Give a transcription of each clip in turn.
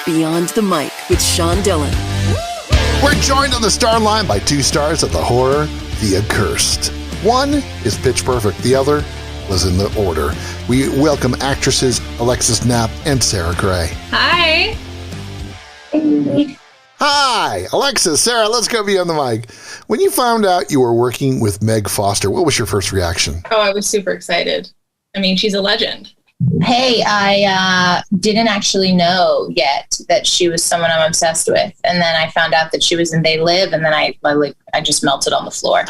Beyond the Mic with Sean Dillon. We're joined on the star line by two stars of the horror, The Accursed. One is pitch perfect. The other was in the order. We welcome actresses Alexis Knapp and Sarah Gray. Hi. Hi, Alexis, Sarah, let's go beyond the mic. When you found out you were working with Meg Foster, what was your first reaction? Oh, I was super excited. I mean, she's a legend. Hey, I didn't actually know yet that she was someone I'm obsessed with. And then I found out that she was in They Live, and then I just melted on the floor.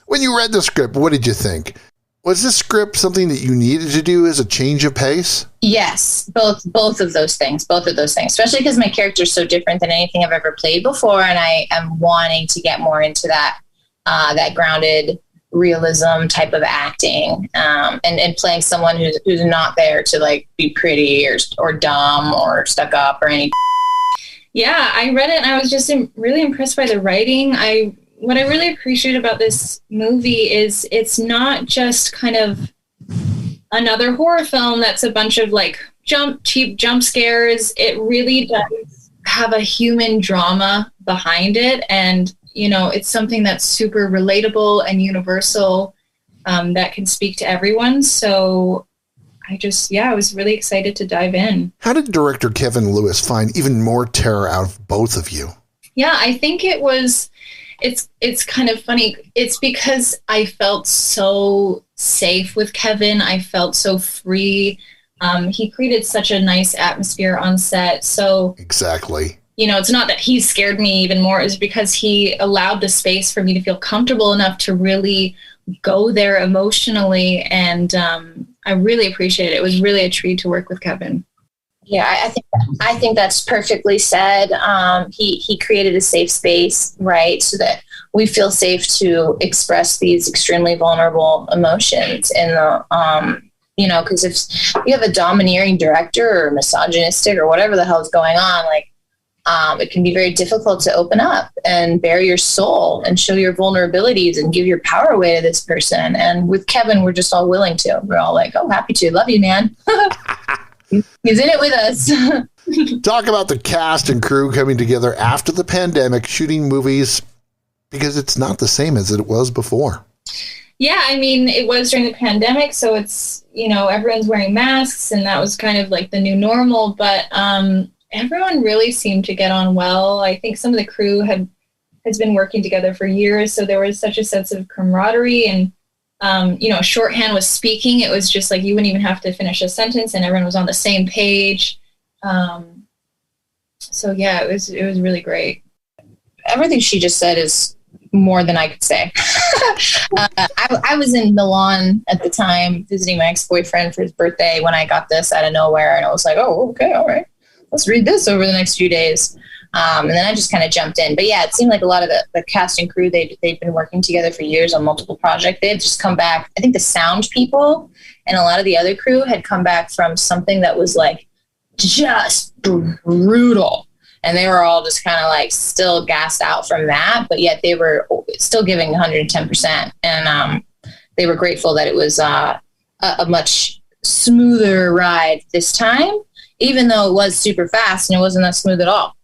When you read the script, what did you think? Was this script something that you needed to do as a change of pace? Yes, both of those things, especially because my character is so different than anything I've ever played before. And I am wanting to get more into that grounded realism type of acting, and playing someone who's not there to like be pretty or dumb or stuck up or any. Yeah, I read it and I was just really impressed by the writing. What I really appreciate about this movie is it's not just kind of another horror film that's a bunch of like cheap jump scares. It really does have a human drama behind it, and you know, it's something that's super relatable and universal, that can speak to everyone. So I was really excited to dive in. How did director Kevin Lewis find even more terror out of both of you? Yeah, I think it's kind of funny. It's because I felt so safe with Kevin. I felt so free. He created such a nice atmosphere on set. So exactly. You know, it's not that he scared me even more. It's because he allowed the space for me to feel comfortable enough to really go there emotionally. And I really appreciate it. It was really a treat to work with Kevin. Yeah, I think that's perfectly said. He created a safe space, right, so that we feel safe to express these extremely vulnerable emotions. And because if you have a domineering director or misogynistic or whatever the hell is going on, like, it can be very difficult to open up and bare your soul and show your vulnerabilities and give your power away to this person. And with Kevin, we're just all willing to. We're all like, oh, happy to. Love you, man. He's in it with us. Talk about the cast and crew coming together after the pandemic, shooting movies, because it's not the same as it was before. Yeah, I mean, it was during the pandemic, so it's, you know, everyone's wearing masks, and that was kind of like the new normal. But everyone really seemed to get on well. I think some of the crew has been working together for years, so there was such a sense of camaraderie, and shorthand was speaking. It was just like you wouldn't even have to finish a sentence, and everyone was on the same page. So yeah, it was really great. Everything she just said is more than I could say. I was in Milan at the time visiting my ex-boyfriend for his birthday when I got this out of nowhere, and I was like, oh, okay, all right. Let's read this over the next few days. And then I just kind of jumped in. But yeah, it seemed like a lot of the cast and crew, they've been working together for years on multiple projects. They had just come back. I think the sound people and a lot of the other crew had come back from something that was like just brutal. And they were all just kind of like still gassed out from that. But yet they were still giving 110%. And they were grateful that it was a much smoother ride this time, even though it was super fast and it wasn't that smooth at all.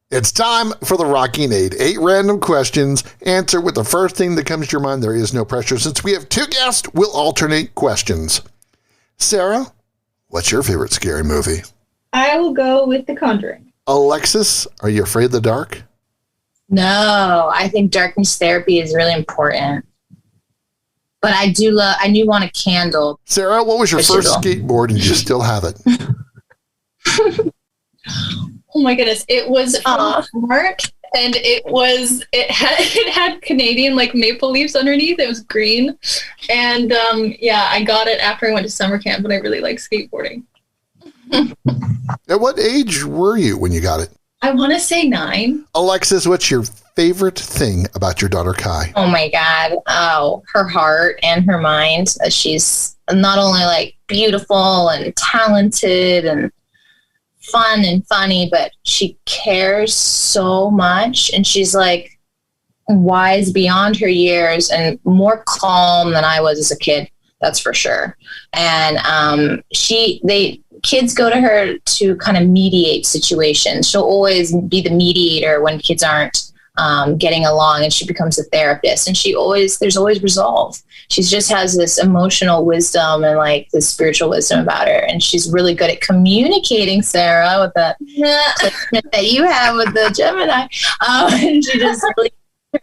It's time for the Rocking Aid. 8 random questions. Answer with the first thing that comes to your mind. There is no pressure. Since we have 2 guests, we'll alternate questions. Sarah, what's your favorite scary movie? I will go with The Conjuring. Alexis, are you afraid of the dark? No, I think darkness therapy is really important. But I do want a candle. Sarah, what was your first skateboard and do you still have it? Oh my goodness. It was Mark, and it had Canadian like maple leaves underneath. It was green. And I got it after I went to summer camp, and I really like skateboarding. At what age were you when you got it? I want to say 9. Alexis, what's your favorite thing about your daughter, Kai? Oh my God. Oh, her heart and her mind. She's not only like beautiful and talented and fun and funny, but she cares so much. And she's like wise beyond her years and more calm than I was as a kid. That's for sure. And kids go to her to kind of mediate situations. She'll always be the mediator when kids aren't getting along, and she becomes a therapist. And there's always resolve. She just has this emotional wisdom and like this spiritual wisdom about her. And she's really good at communicating, Sarah, with that that you have with the Gemini. And she just really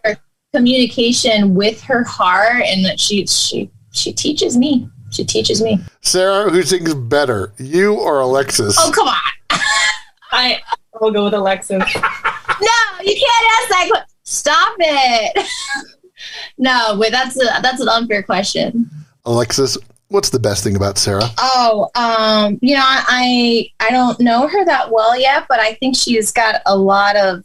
her communication with her heart, and that she teaches me. She teaches me. Sarah, who sings better, you or Alexis? Oh, come on. I will go with Alexis. No, you can't ask that question. Stop it. No, but that's an unfair question. Alexis, what's the best thing about Sarah? Oh, I don't know her that well yet, but I think she's got a lot of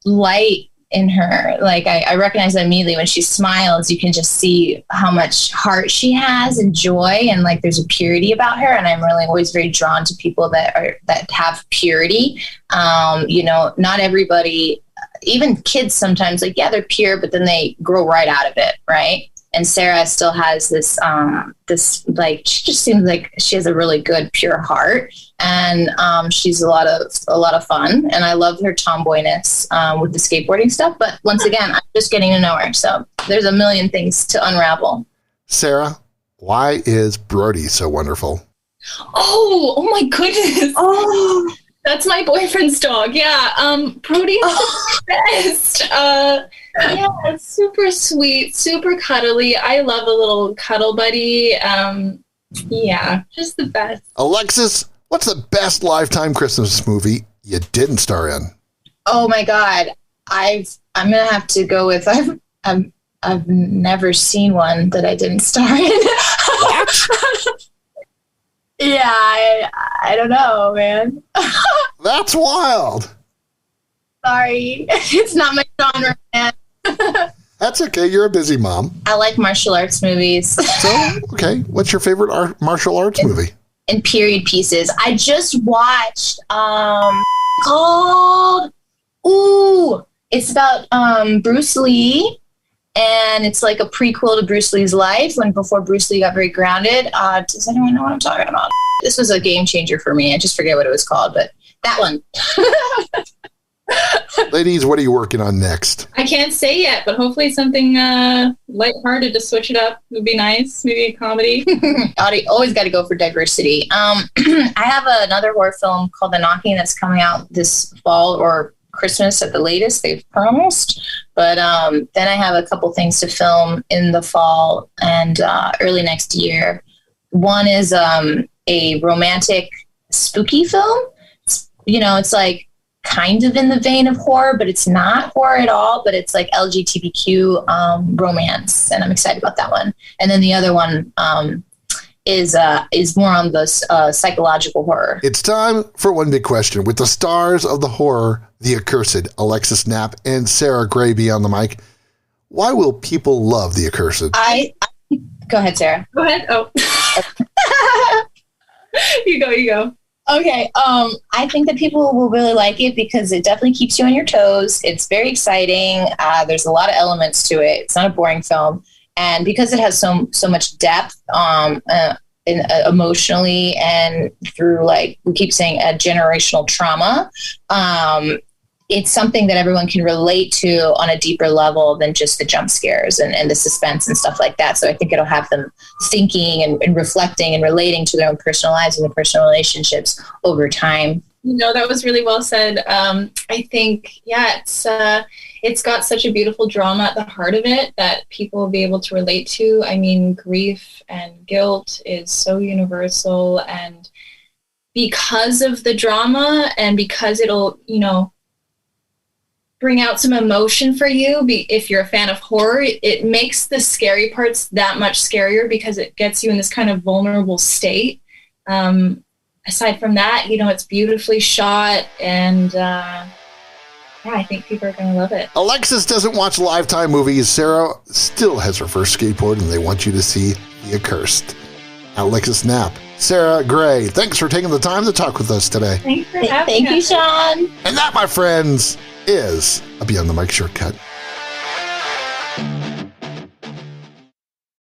light in her. Like I recognize that immediately when she smiles. You can just see how much heart she has and joy, and like there's a purity about her. And I'm really always very drawn to people that have purity. Not everybody, even kids sometimes, like, yeah, they're pure, but then they grow right out of it, right? And Sarah still has this like, she just seems like she has a really good, pure heart, and she's a lot of fun. And I love her tomboyness with the skateboarding stuff. But once again, I'm just getting to know her, so there's a million things to unravel. Sarah, why is Brody so wonderful? Oh my goodness! Oh, that's my boyfriend's dog. Yeah, Brody's the best. Yeah, super sweet, super cuddly. I love a little cuddle buddy. Yeah, just the best. Alexis, what's the best Lifetime Christmas movie you didn't star in? Oh my God, I'm gonna have to go with I've never seen one that I didn't star in. What? Yeah, I don't know, man. That's wild. Sorry, it's not my genre, man. That's okay. You're a busy mom. I like martial arts movies. So, okay. What's your favorite martial arts movie? And period pieces. I just watched called it's about Bruce Lee, and it's like a prequel to Bruce Lee's life before Bruce Lee got very grounded. Does anyone know what I'm talking about? This was a game changer for me. I just forget what it was called, but that one. Ladies, what are you working on next? I can't say yet, but hopefully something lighthearted to switch it up would be nice. Maybe a comedy. Always got to go for diversity. I have another horror film called The Knocking that's coming out this fall or Christmas at the latest, they've promised. But then I have a couple things to film in the fall and early next year. One is a romantic spooky film. It's like kind of in the vein of horror, but it's not horror at all, but it's like LGBTQ romance, and I'm excited about that one. And then the other one is more on the psychological horror. It's time for One Big Question with the stars of the horror, The Accursed, Alexis Knapp and Sarah Graby on the mic. Why will people love The Accursed? Go ahead, Sarah. Go ahead. Oh. You go. Okay. I think that people will really like it because it definitely keeps you on your toes. It's very exciting. There's a lot of elements to it. It's not a boring film. And because it has so much depth emotionally and through, like we keep saying, a generational trauma, it's something that everyone can relate to on a deeper level than just the jump scares and the suspense and stuff like that. So I think it'll have them thinking and reflecting and relating to their own personal lives and their personal relationships over time. That was really well said. I think, it's got such a beautiful drama at the heart of it that people will be able to relate to. I mean, grief and guilt is so universal, and because of the drama and because it'll, bring out some emotion for you. If you're a fan of horror, it makes the scary parts that much scarier because it gets you in this kind of vulnerable state. Aside from that, it's beautifully shot, and I think people are going to love it. Alexis doesn't watch Lifetime movies. Sarah still has her first skateboard, and they want you to see The Accursed. Alexis Knapp, Sarah Gray, thanks for taking the time to talk with us today. Thanks for having us. Thank you, Sean. And that, my friends, is a Beyond the Mic shortcut.